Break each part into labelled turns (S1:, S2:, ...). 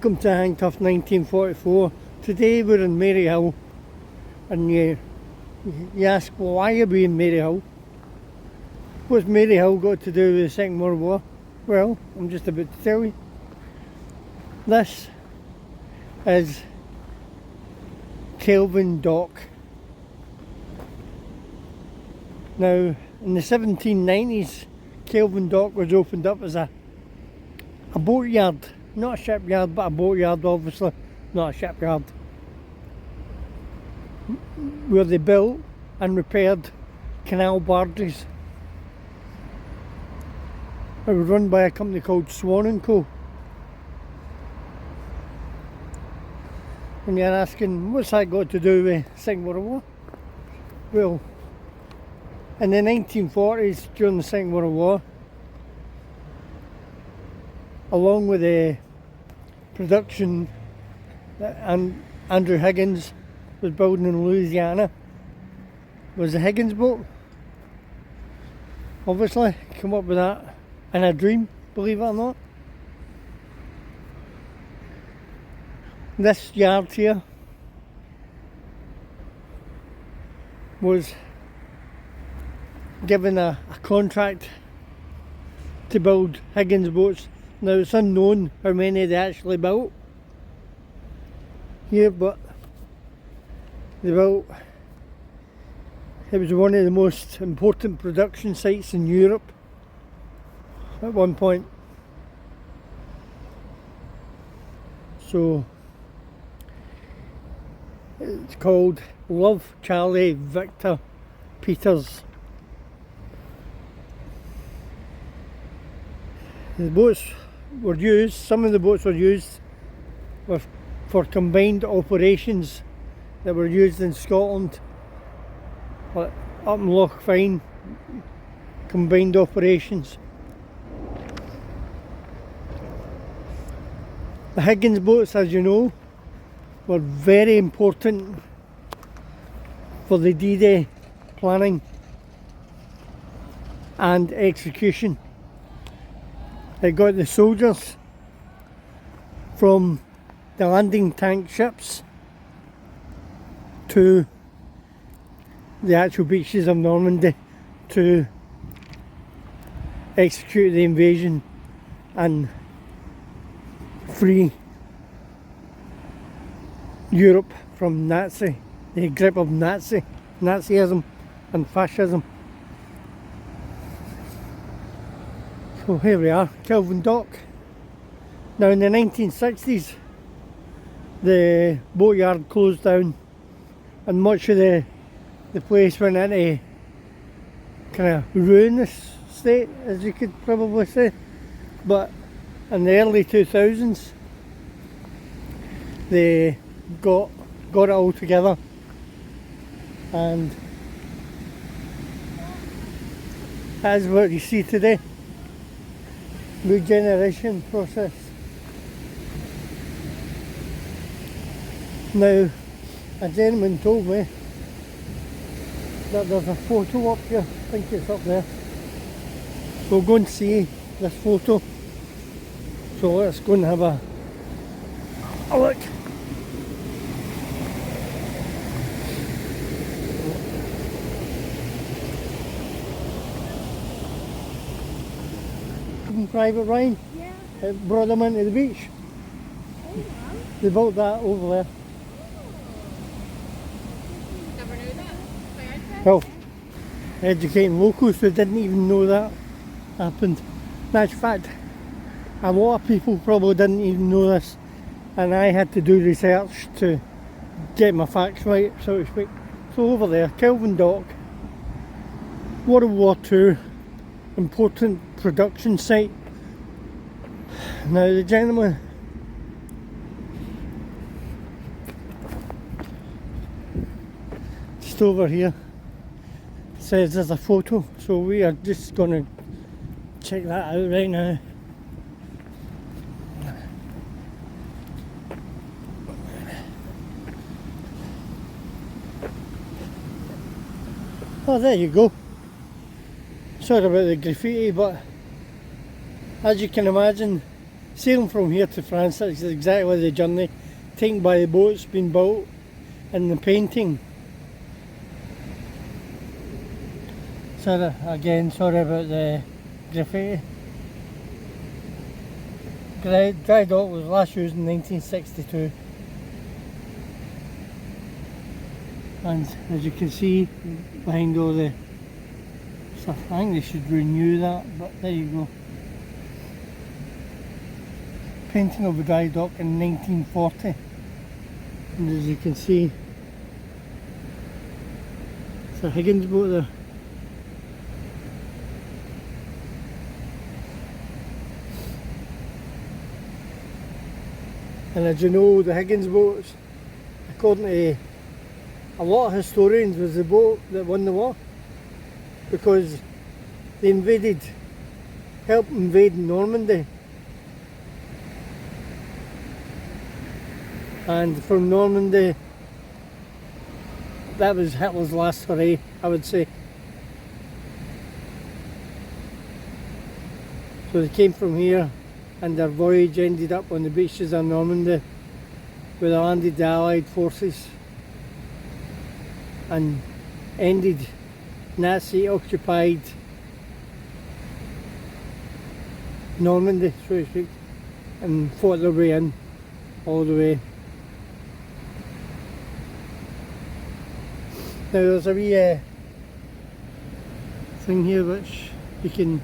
S1: Welcome to Handcuff 1944. Today we're in Maryhill, and you ask, well, why are we in Maryhill? What's Maryhill got to do with the Second World War? Well, I'm just about to tell you. This is Kelvin Dock. Now, in the 1790s, Kelvin Dock was opened up as a boatyard. Not a shipyard, but a boatyard, obviously, not a shipyard. Where they built and repaired canal barges. It was run by a company called Swan & Co. And you're asking, what's that got to do with Second World War? Well, in the 1940s, during the Second World War, along with the production that Andrew Higgins was building in Louisiana, was the Higgins boat. Obviously, came up with that in a dream, believe it or not. This yard here was given a contract to build Higgins boats. Now it's unknown how many they actually built here, but they built. It was one of the most important production sites in Europe at one point. So it's called Love Charlie Victor Peters. The boats were used, some of the boats were used for combined operations that were used in Scotland, like up in Loch Fyne, combined operations. The Higgins boats, as you know, were very important for the D-Day planning and execution. It got the soldiers from the landing tank ships to the actual beaches of Normandy to execute the invasion and free Europe from the grip of Nazism and fascism. So here we are, Kelvin Dock. Now in the 1960s, the boatyard closed down and much of the place went into kind of ruinous state, as you could probably say. But in the early 2000s, they got it all together, and that's what you see today. Regeneration process. Now, a gentleman told me that there's a photo up here. I think it's up there. We'll go and see this photo. So let's go and have a look. Private Ryan, yeah. It brought them into the beach. Oh, wow. They built that over there. Oh. Never knew that. Well, educating locals who didn't even know that happened. That's fact. A lot of people probably didn't even know this, and I had to do research to get my facts right, so to speak. So over there, Kelvin Dock, World War II, important production site. Now the gentleman just over here says there's a photo, so we are just going to check that out right now. Oh, there you go. Sorry about the graffiti, but as you can imagine, sailing from here to France, that's exactly the journey taken by the boats being built and the painting. Sorry again, sorry about the graffiti. Dry dock was last used in 1962, and as you can see behind all the stuff, I think they should renew that, but there you go. Painting of the dry dock in 1940, and as you can see it's a Higgins boat there. And as you know, the Higgins boats, according to a lot of historians, was the boat that won the war, because they helped invade Normandy, and from Normandy, that was Hitler's last hurrah, I would say. So they came from here, and their voyage ended up on the beaches of Normandy, where they landed the Allied forces and ended Nazi-occupied Normandy, so to speak, and fought their way in all the way. Now there's a wee thing here which you can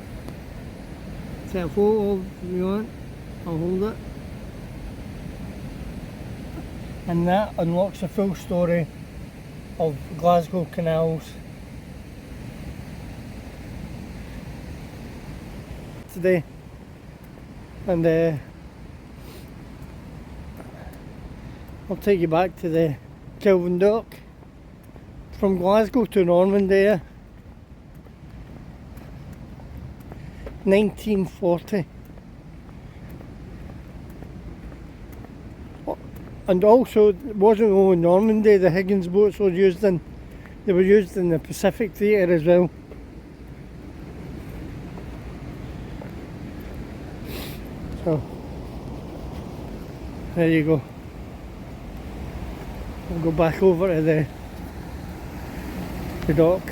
S1: take a photo of if you want. I'll hold it. And that unlocks the full story of Glasgow canals. Today, and I'll take you back to the Kelvin Dock from Glasgow to Normandy, 1940. And also, it wasn't only Normandy the Higgins boats were used in, they were used in the Pacific Theatre as well. So, there you go. We'll go back over to the dock.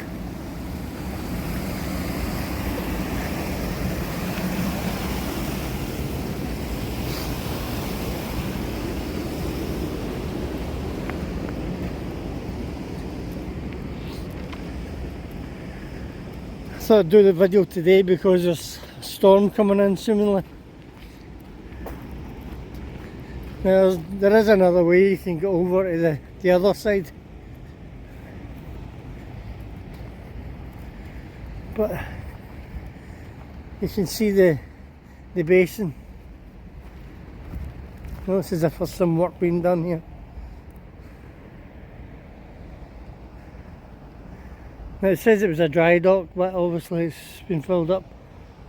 S1: I thought I'd do the video today because there's a storm coming in seemingly. Now there is another way you can get over to the other side, but you can see the basin. Looks as if there's some work being done here. Now it says it was a dry dock, but obviously it's been filled up.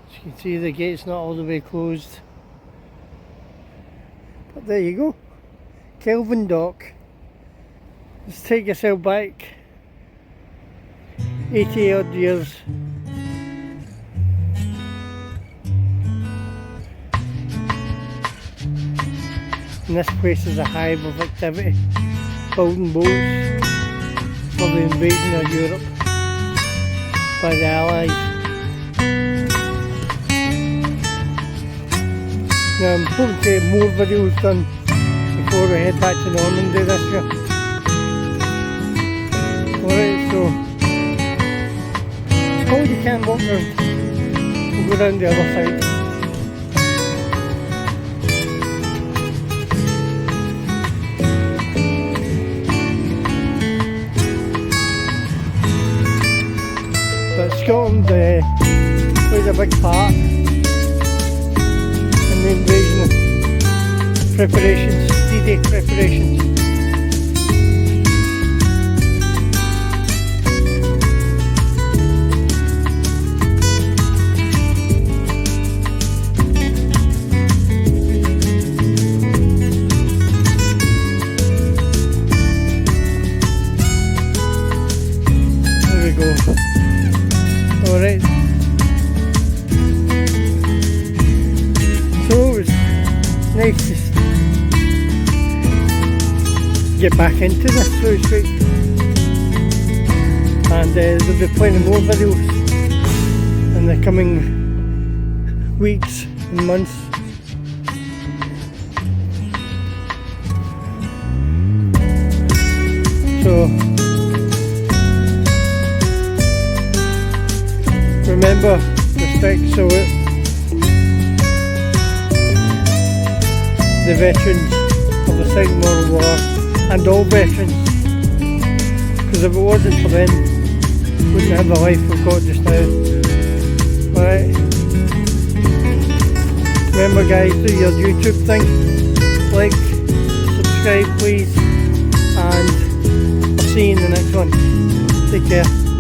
S1: As you can see, the gate's not all the way closed. But there you go, Kelvin Dock. Let's take yourself back 80 odd years. And this place is a hive of activity, building boats for the invasion of Europe by the Allies. Now I'm hoping to get more videos done before we head back to Normandy this year. Alright, so hold you can walk round. We'll go down the other side. But Scotland plays a big part in the invasion preparations, D-Day preparations. There we go. Alright. So it was get back into this through streak, and there'll be plenty more videos in the coming weeks and months. So remember, respect salute the veterans of the Second World War and all veterans, because if it wasn't for them, we wouldn't have the life we've got just now. Alright, remember guys, do your YouTube thing, like, subscribe please, and I'll see you in the next one. Take care.